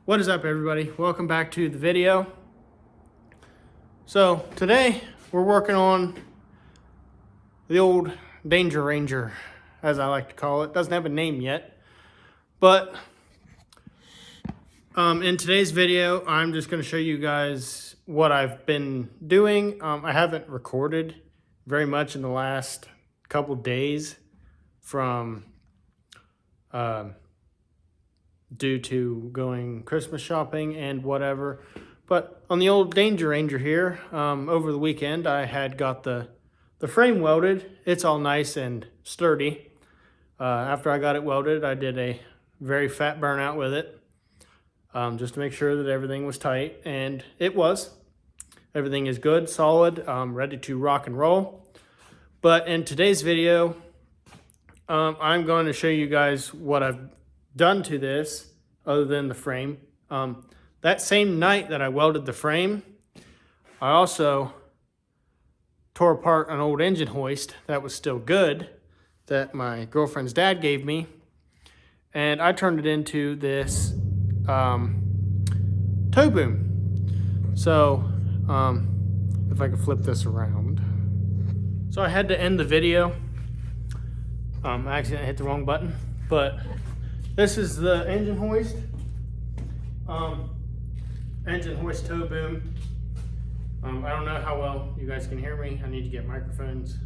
What is up, everybody? Welcome back to the video. So today we're working on the old Danger Ranger, as I like to call it. Doesn't have a name yet, but in today's video I'm just going to show you guys what I've been doing. I haven't recorded very much in the last couple days from due to going Christmas shopping and whatever. But on the old Danger Ranger here, over the weekend I had got the frame welded. It's all nice and sturdy. After I got it welded, I did a very fat burnout with it, just to make sure that everything was tight, and it was. Everything is good, solid, ready to rock and roll. But in today's video, I'm going to show you guys what I've done to this other than the frame. That same night that I welded the frame, I also tore apart an old engine hoist that was still good that my girlfriend's dad gave me, and I turned it into this tow boom. So if I could flip this around. So I had to end the video. I accidentally hit the wrong button, but this is the engine hoist. Engine hoist tow boom. I don't know how well you guys can hear me. I need to get microphones,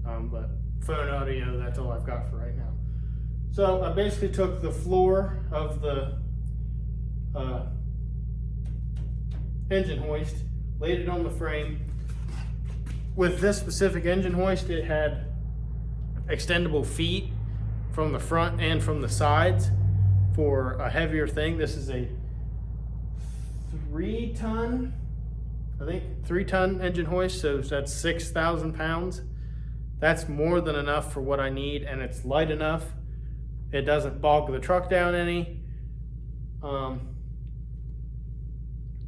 but phone audio, that's all I've got for right now. So I basically took the floor of the engine hoist, laid it on the frame. With this specific engine hoist, it had extendable feet from the front and from the sides for a heavier thing. This is a 3-ton engine hoist, so that's 6,000 pounds. That's more than enough for what I need, and it's light enough. It doesn't bog the truck down any, and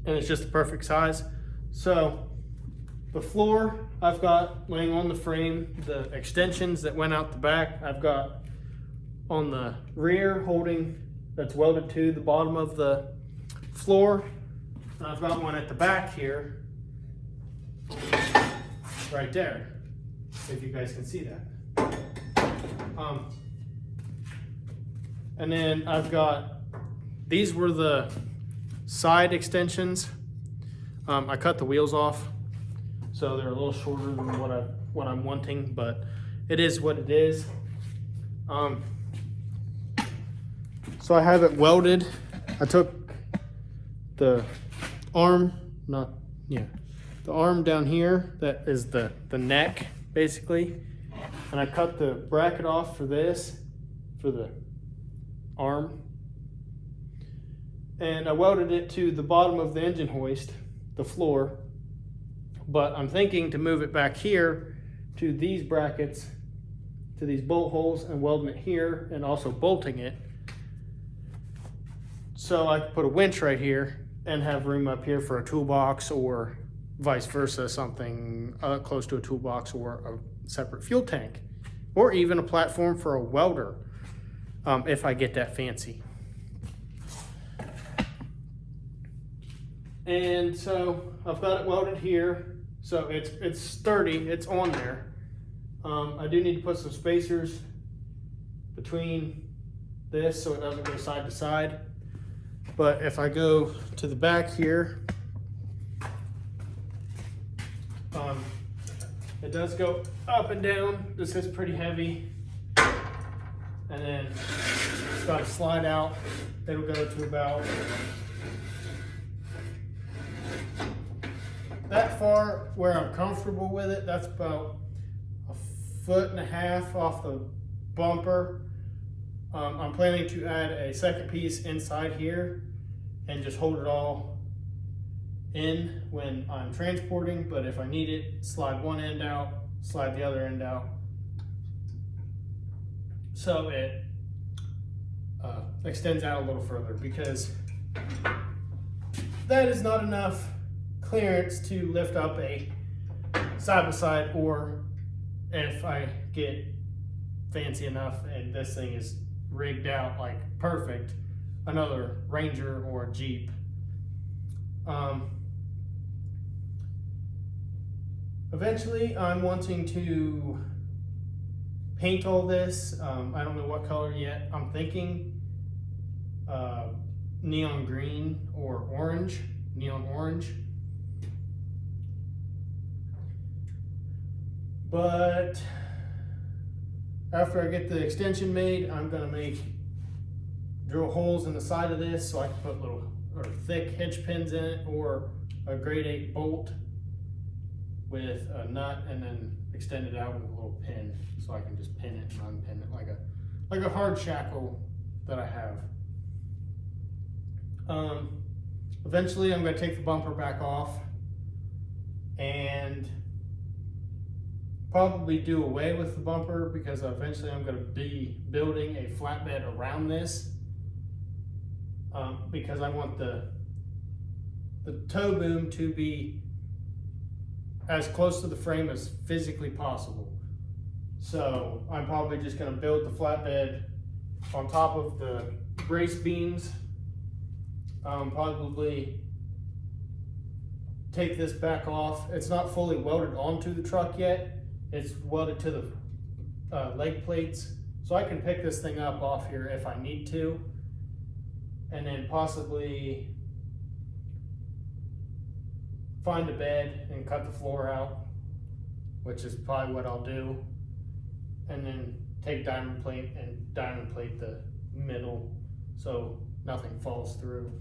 it's just the perfect size. So the floor I've got laying on the frame, the extensions that went out the back I've got on the rear holding, that's welded to the bottom of the floor. And I've got one at the back here, right there, if you guys can see that. And then I've got, these were the side extensions. I cut the wheels off, so they're a little shorter than what I'm wanting, but it is what it is. So I have it welded. I took the arm, the arm down here, that is the neck basically, and I cut the bracket off for this, for the arm, and I welded it to the bottom of the engine hoist, the floor. But I'm thinking to move it back here to these brackets, to these bolt holes, and welding it here and also bolting it, so I could put a winch right here and have room up here for a toolbox, or vice versa, something close to a toolbox or a separate fuel tank, or even a platform for a welder, if I get that fancy. And so I've got it welded here, so it's sturdy, it's on there. I do need to put some spacers between this so it doesn't go side to side. But if I go to the back here, it does go up and down. This is pretty heavy. And then it's got to slide out. It'll go to about that far where I'm comfortable with it. That's about 1.5 feet off the bumper. I'm planning to add a second piece inside here and just hold it all in when I'm transporting, but if I need it, slide one end out, slide the other end out, so it extends out a little further, because that is not enough clearance to lift up a side-by-side, or if I get fancy enough and this thing is rigged out like perfect, another Ranger or a Jeep. Eventually, I'm wanting to paint all this. I don't know what color yet. I'm thinking neon green or orange, neon orange. But after I get the extension made, I'm gonna drill holes in the side of this so I can put little or thick hitch pins in it, or a grade 8 bolt with a nut, and then extend it out with a little pin so I can just pin it and unpin it like a hard shackle that I have. Eventually I'm going to take the bumper back off and probably do away with the bumper, because eventually I'm going to be building a flatbed around this, because I want the tow boom to be as close to the frame as physically possible. So I'm probably just going to build the flatbed on top of the brace beams. Probably take this back off. It's not fully welded onto the truck yet. It's welded to the leg plates. So I can pick this thing up off here if I need to. And then possibly find a bed and cut the floor out, which is probably what I'll do. And then take diamond plate and diamond plate the middle so nothing falls through.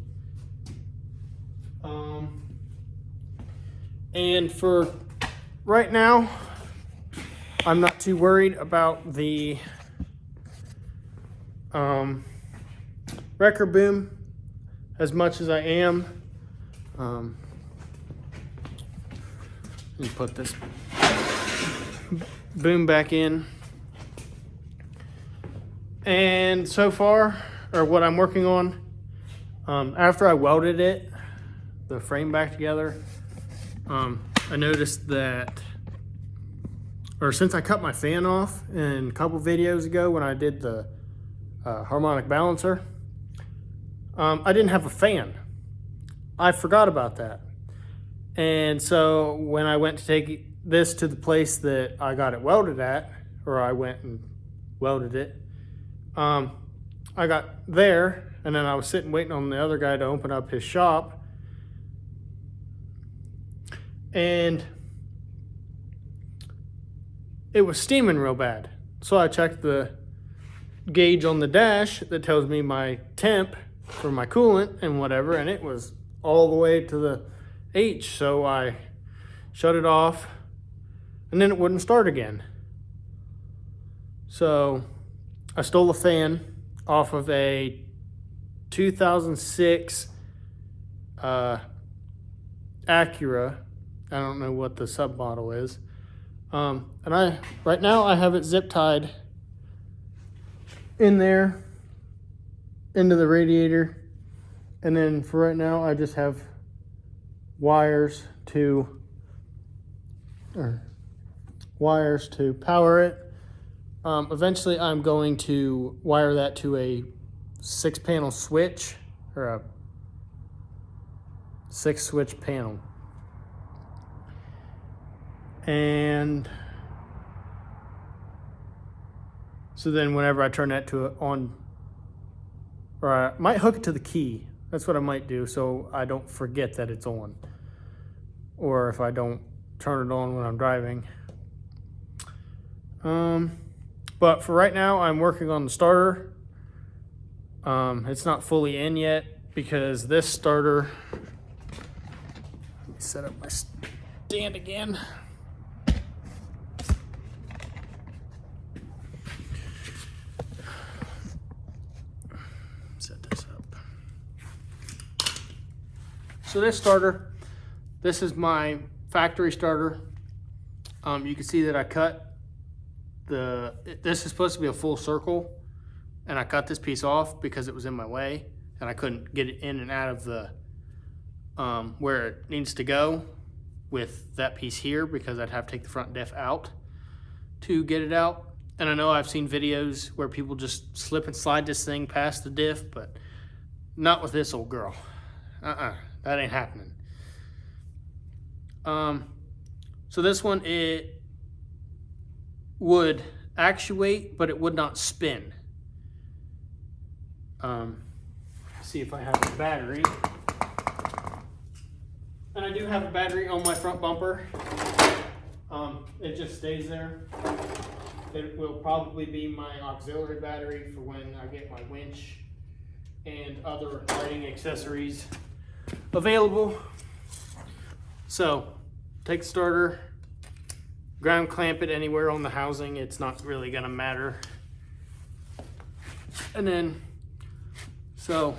And for right now, I'm not too worried about the wrecker boom as much as I am. Let me put this boom back in. And so far, or what I'm working on, after I welded it, the frame back together, I noticed that, or since I cut my fan off in a couple videos ago when I did the harmonic balancer, I didn't have a fan. I forgot about that. And so when I went to take this to the place that I got it welded at, or I went and welded it, I got there, and then I was sitting waiting on the other guy to open up his shop, and it was steaming real bad. So I checked the gauge on the dash that tells me my temp for my coolant and whatever, and it was all the way to the H. So I shut it off, and then it wouldn't start again. So I stole a fan off of a 2006 Acura. I don't know what the sub model is. And right now I have it zip tied in there into the radiator. And then for right now, I just have wires to power it. Eventually I'm going to wire that to a 6-panel switch, or a 6-switch panel. And so then whenever I turn that on, or I might hook it to the key. That's what I might do, so I don't forget that it's on. Or if I don't turn it on when I'm driving. But for right now, I'm working on the starter. It's not fully in yet because this starter, let me set up my stand again. Set this up. So this starter, this is my factory starter. You can see that I cut this is supposed to be a full circle, and I cut this piece off because it was in my way and I couldn't get it in and out of the where it needs to go with that piece here, because I'd have to take the front diff out to get it out. And I know I've seen videos where people just slip and slide this thing past the diff, but Not with this old girl. That ain't happening. So this one, it would actuate, but it would not spin. See if I have a battery. And I do have a battery on my front bumper. It just stays there. It will probably be my auxiliary battery for when I get my winch and other lighting accessories available. So take the starter, ground clamp it anywhere on the housing. It's not really gonna matter. And then, so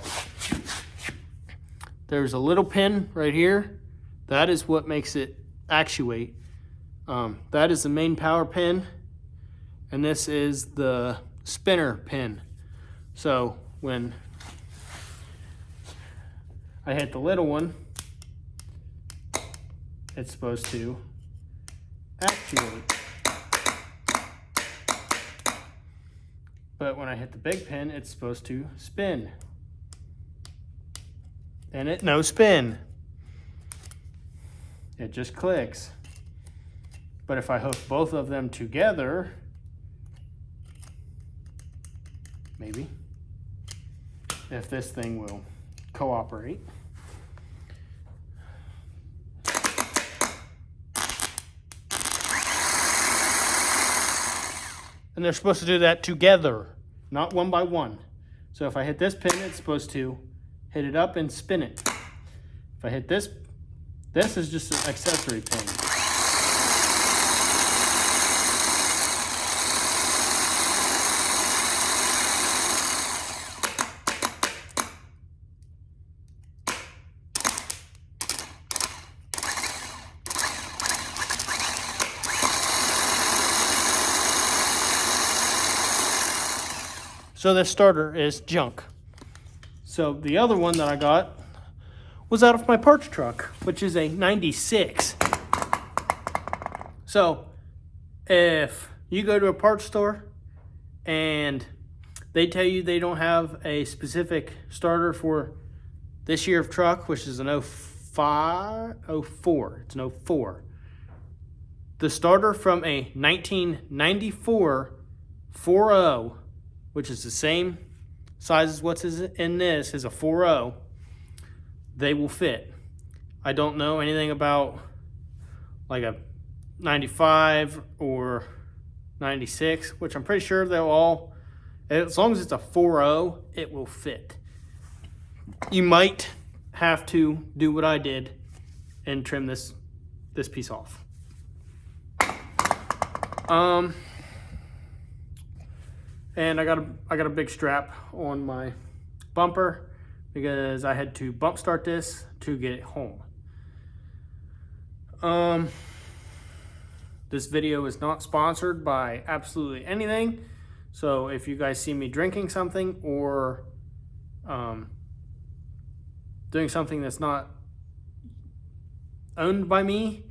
there's a little pin right here. That is what makes it actuate. That is the main power pin, and this is the spinner pin. So when I hit the little one, it's supposed to actuate. But when I hit the big pin, it's supposed to spin. And it no spin. It just clicks. But if I hook both of them together, maybe, if this thing will cooperate. And they're supposed to do that together, not one by one. So if I hit this pin, it's supposed to hit it up and spin it. If I hit this, this is just an accessory pin. So this starter is junk. So the other one that I got was out of my parts truck, which is a 96. So if you go to a parts store and they tell you they don't have a specific starter for this year of truck, which is an 04, it's an 04. The starter from a 1994 4.0, which is the same size as what's in this, is a 4.0, they will fit. I don't know anything about like a 95 or 96, which I'm pretty sure they'll all, as long as it's a 4.0, it will fit. You might have to do what I did and trim this piece off. And I got a big strap on my bumper because I had to bump start this to get it home. This video is not sponsored by absolutely anything. So if you guys see me drinking something or doing something that's not owned by me,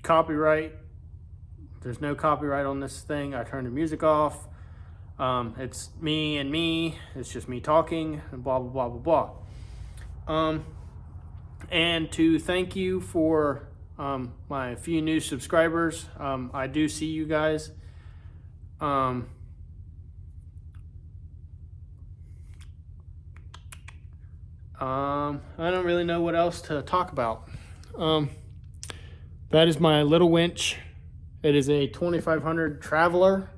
copyright. There's no copyright on this thing. I turned the music off. It's me and me. It's just me talking and blah, blah, blah, blah, blah. And to thank you for my few new subscribers. I do see you guys. I don't really know what else to talk about. That is my little winch. It is a 2500 Traveler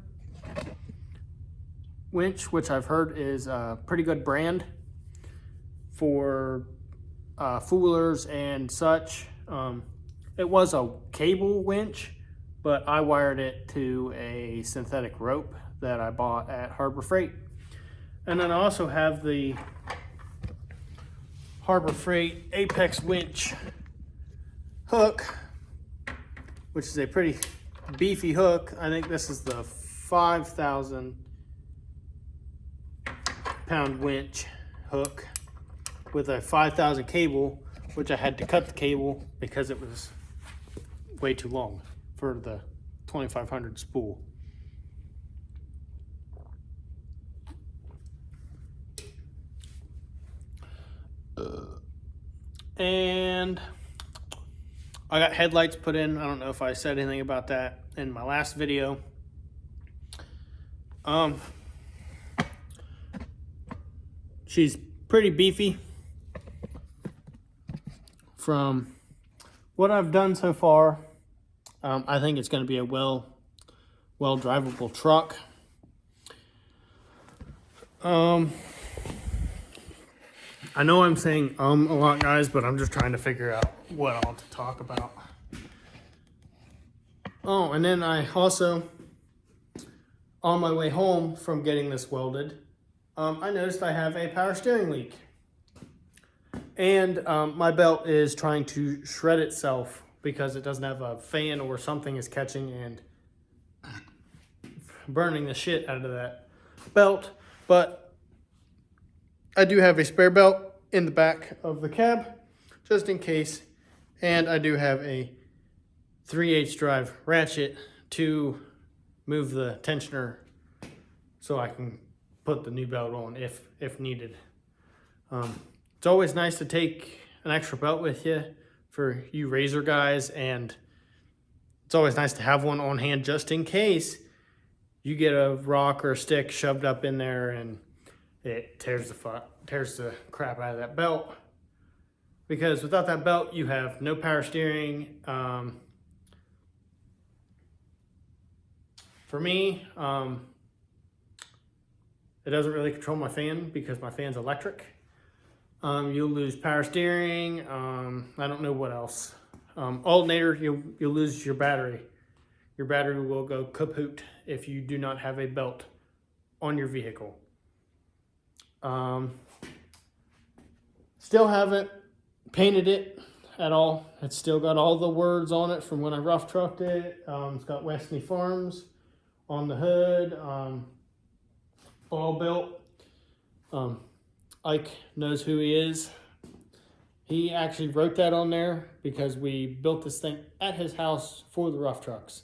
winch, which I've heard is a pretty good brand for foolers and such. It was a cable winch, but I wired it to a synthetic rope that I bought at Harbor Freight. And then I also have the Harbor Freight Apex winch hook, which is a pretty beefy hook. I think this is the 5,000 pound winch hook with a 5,000 cable, which I had to cut the cable because it was way too long for the 2500 spool. And I got headlights put in. I don't know if I said anything about that in my last video. She's pretty beefy. From what I've done so far, I think it's going to be a well drivable truck. I know I'm saying a lot, guys, but I'm just trying to figure out what all to talk about. Oh, and then I also, on my way home from getting this welded, I noticed I have a power steering leak. And my belt is trying to shred itself because it doesn't have a fan or something is catching and burning the shit out of that belt. But I do have a spare belt in the back of the cab just in case. And I do have a 3/8 drive ratchet to move the tensioner so I can put the new belt on if needed. It's always nice to take an extra belt with you for you razor guys, and it's always nice to have one on hand just in case you get a rock or a stick shoved up in there and it tears the crap out of that belt. Because without that belt, you have no power steering. For me, it doesn't really control my fan because my fan's electric. You'll lose power steering. I don't know what else. Alternator, you'll lose your battery. Your battery will go kaput if you do not have a belt on your vehicle. Still haven't painted it at all. It's still got all the words on it from when I rough trucked it. It's got Westney Farms on the hood. All built. Ike knows who he is. He actually wrote that on there because we built this thing at his house for the rough trucks.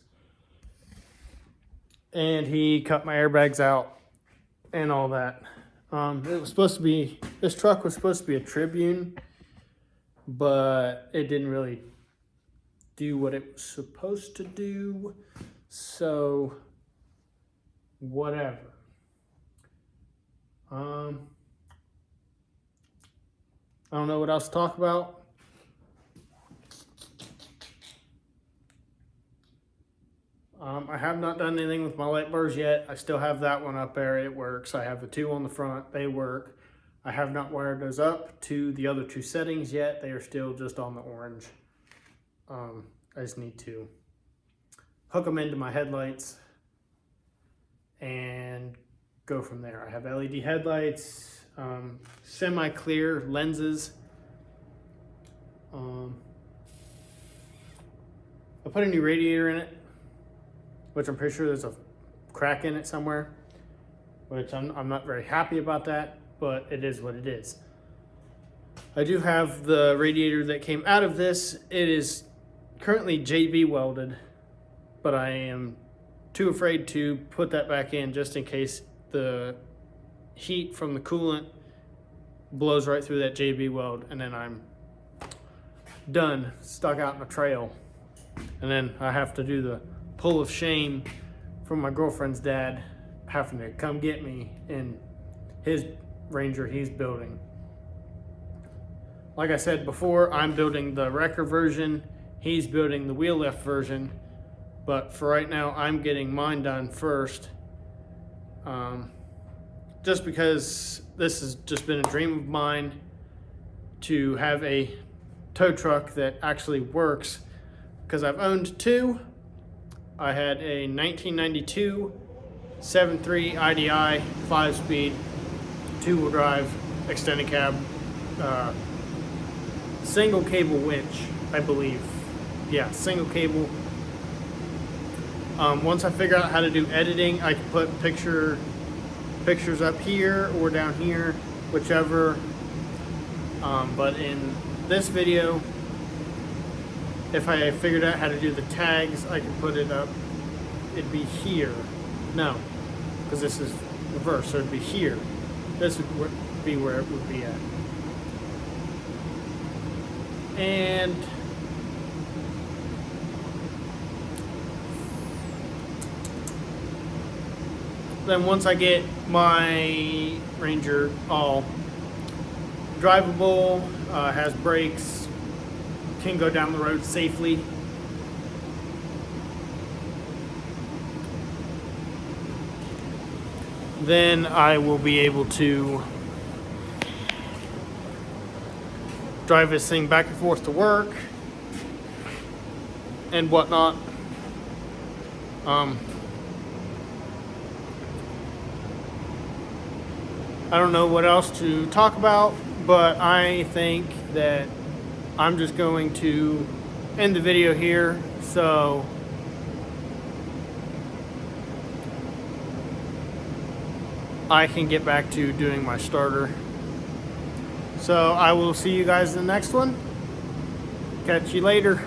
And he cut my airbags out and all that. This truck was supposed to be a Tribune, but it didn't really do what it was supposed to do. So, whatever. I don't know what else to talk about. I have not done anything with my light bars yet. I still have that one up there. It works. I have the two on the front. They work. I have not wired those up to the other two settings yet. They are still just on the orange. I just need to hook them into my headlights and go from there. I have LED headlights, semi-clear lenses. I put a new radiator in it, which I'm pretty sure there's a crack in it somewhere, which I'm not very happy about that, but it is what it is. I do have the radiator that came out of this. It is currently JB welded, but I am too afraid to put that back in just in case the heat from the coolant blows right through that JB weld, and then I'm done, stuck out in a trail. And then I have to do the pull of shame from my girlfriend's dad having to come get me in his Ranger he's building. Like I said before, I'm building the wrecker version, he's building the wheel lift version, but for right now I'm getting mine done first. Just because this has just been a dream of mine to have a tow truck that actually works, because I've owned two. I had a 1992 7.3 IDI 5-speed 2-wheel drive extended cab single cable winch, I believe. Yeah, single cable. Once I figure out how to do editing, I can put pictures up here or down here, whichever. But in this video, if I figured out how to do the tags, I can put it up. It'd be here. No, because this is reverse, so it'd be here. This would be where it would be at. And then once I get my Ranger all drivable, has brakes, can go down the road safely, then I will be able to drive this thing back and forth to work and whatnot. I don't know what else to talk about, but I think that I'm just going to end the video here. So I can get back to doing my starter. So I will see you guys in the next one. Catch you later.